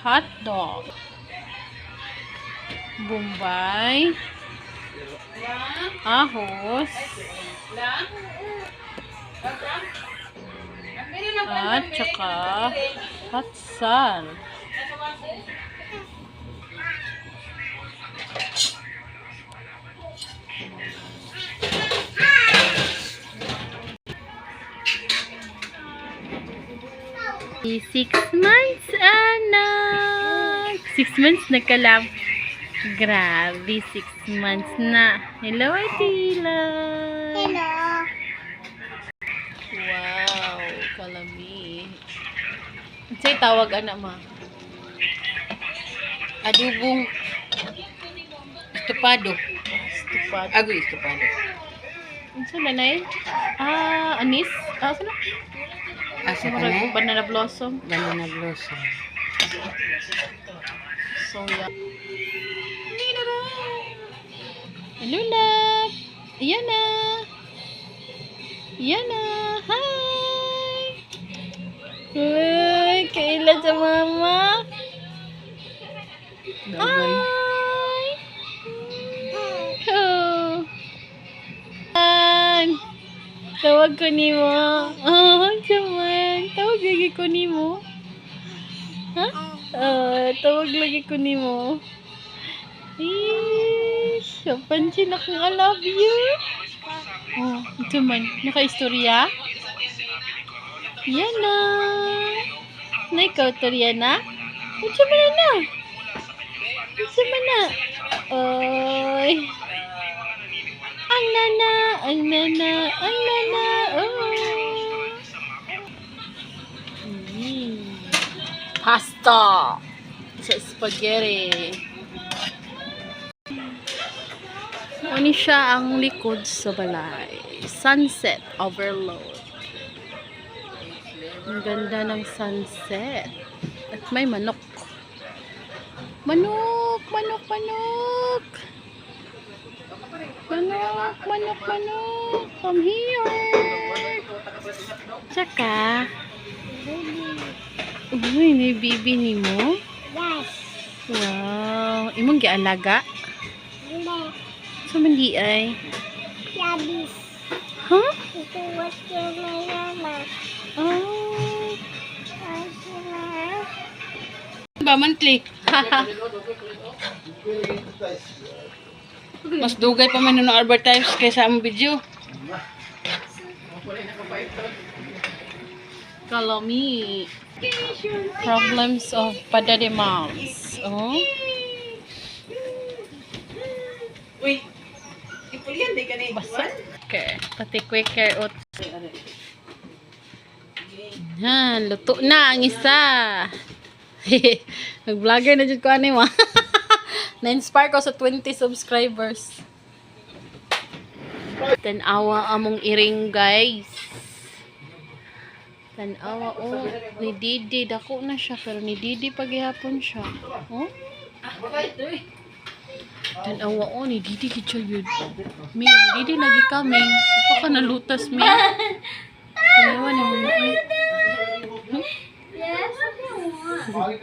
Hot dog. Bombay. Ahos. At saka patsal. Si 6 months anak. 6 months nagkalab. Grabe, 6 months na. Hello, Atila. Hello. Wow, kalami. Sa'y tawag anak ma. Adubong estupado. Stupad. Ago estupado. Saan na na anis? Saan na? Asa ka Marag na? banana blossom. Banana blossom. Soya. Hello, love. Ayan na. Ayan na. Hi. Uy, kailan sa mama? Hi. Oh. Tawag ko ni mo. Oh, saman. Tawag lagi ko ni mo. Ha? Tawag lagi ko ni mo. Ish, pansin akong I love you. Oh, ito man. Naka-istorya? Yan na. Na ikaw, Toriana? Ito man na. Ito man na. Oy. Ang nana, ang nana, ang nana. Oh. Pasta. Sa spaghetti. Ano siya ang likod sa balay. Sunset overload. Ang ganda ng sunset. At may manok. Manok, manok, manok. Manok, manok, manok. Come here. Tsaka. Uy, may bibi ni mo. Yes. Wow. Imong gialaga? Hello. So, mandi ay. Yabis. Huh? Ito was my mama. Oh. Ba monthly? Mas dugay pa man no advertise kaysa ang video. Kalami. Problems of padade moms. Oh. Uy. Ipulian di kanay. Basa. Okay. Pati quick care out. Yan. Luto na ang isa. Nag-vlogger na dyan ko ano mo. Na-inspire ko sa 20 subscribers. Tanawa among iring guys. Tanawa oh. Ni Didi. Dako na siya. Pero ni Didi paghihapon siya. Oh? Tanawa oh. Ni Didi kitsa yun. May Didi lagi kami. Apa ka nalutas mi? Tanawa ni mo na.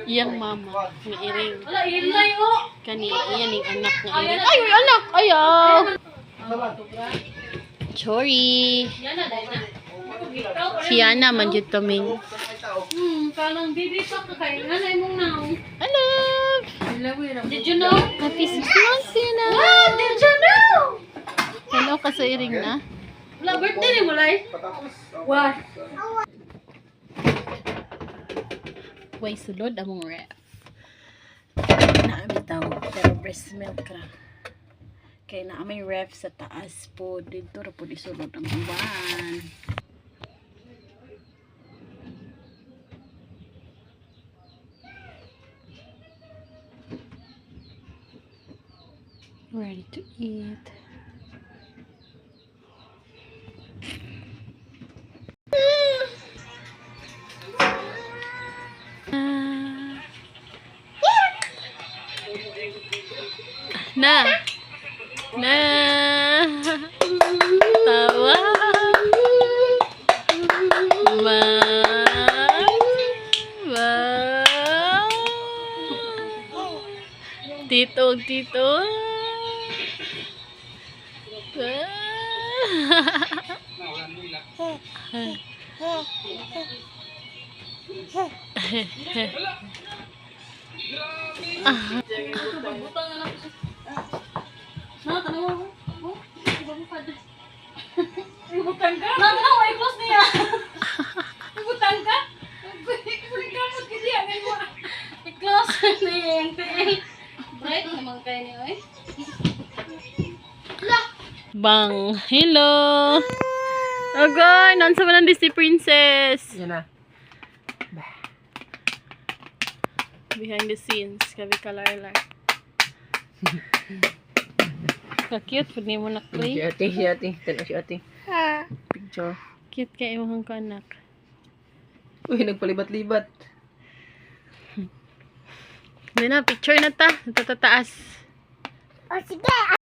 Iyang mama nga iring. Kani iyan yung anak nga iring. Ay, yung anak! Ayaw! Sorry. Siya man dito ming. Kalang bibi pa kakain. Anay mong now. Hello! Did you know? Happy 6 months na. Ah, did you know? Hello ka sa iring na. Wala birthday ni mo lai. What? Way sulod among ref. Naami tawag pero breast milk ra. Kay na may ref sa taas po dito ra po isulod ang uban. Ready to eat. Na. Tawa. Ma. Tito, tito. Butang na lang. Na, tanaw mo. Oh, ibabukad. Butang ka? Na, tanaw, ay close niya. Butang ka? Ibulin ka mo, kasi yan mo. I-close niya yung tail. Break naman kayo niyo, eh. Bang. Hello. Agay, nansa man ang Disney Princess. Yan na. Behind the scenes, kabi kalar-lar. Ka-cute, pwede mo Si nakplay. ate, si ate. Tanaw si ate. Picture. Cute ka imong kanak. Uy, nagpalibat-libat. Hindi na, picture na ta. Natatataas.